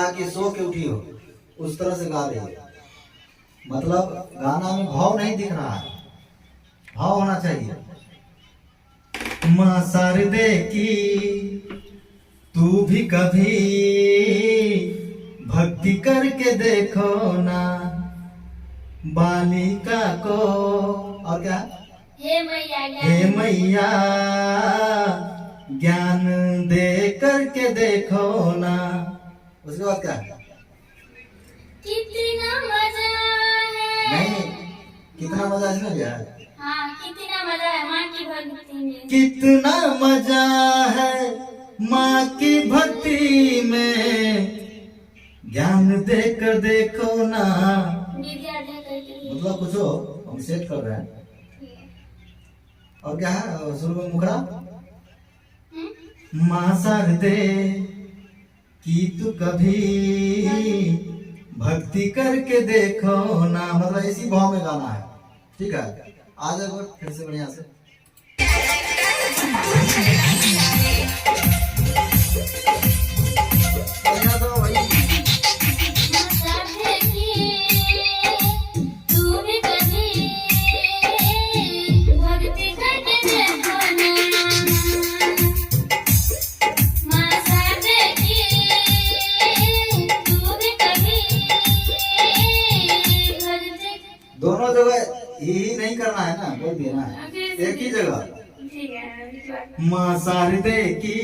रहा है कि सो के उठी हो, उस तरह से गा रही है। मतलब गाना में भाव नहीं दिख रहा है, भाव होना चाहिए। माँ शारदे की तू भी कभी भक्ति करके देखो ना, बालिका को, और क्या, हे मैया हे मैया ज्ञान दे करके देखो ना। उसके बाद क्या, कितना मजा है। नहीं, कितना मजा इसमें क्या है? हाँ, कितना मजा है माँ की भक्ति में। कितना मजा है माँ की भक्ति में, ज्ञान देकर देखो ना। विद्या देकर के। मतलब कुछ हो, हम सेट कर रहे हैं। और क्या है शुरू में मुखड़ा, माँ शारदे की तू कभी भक्ति करके देखो ना। मतलब इसी भाव में गाना है, ठीक है। आ जाओ फिर से बढ़िया से। बढ़िया तो वही। माँ शारदे की तू भी कभी भक्ति करके देखो ना। माँ शारदे की तू भी कभी भक्ति। दोनों जगह यही नहीं करना है ना, बोल दिया ना, एक ही जगह। ठीक है। माँ शारदे की,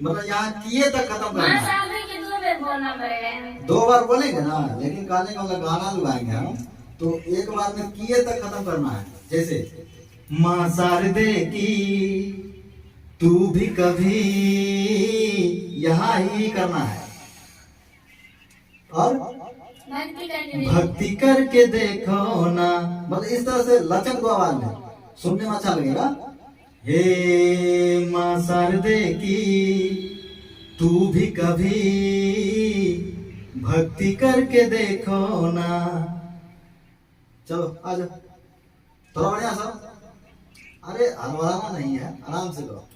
मतलब यहाँ किए तक खत्म माँ करना है। शारदे की 2 बार बोलना पड़ेगा। 2 बार बोलेंगे ना, लेकिन गाने का मतलब गाना लगाएंगे हम, तो एक बार में किए तक खत्म करना है। जैसे माँ शारदे की तू भी कभी, यहाँ ही करना है। और भक्ति करके देखो ना, मतलब इस तरह से लचक दो आवाज में, सुनने में अच्छा लगेगा। हे माँ शारदे की तू भी कभी भक्ति करके देखो ना। चलो आ जाओ, थोड़ा बढ़िया सा। अरे हड़बड़ाना नहीं है, आराम से करो।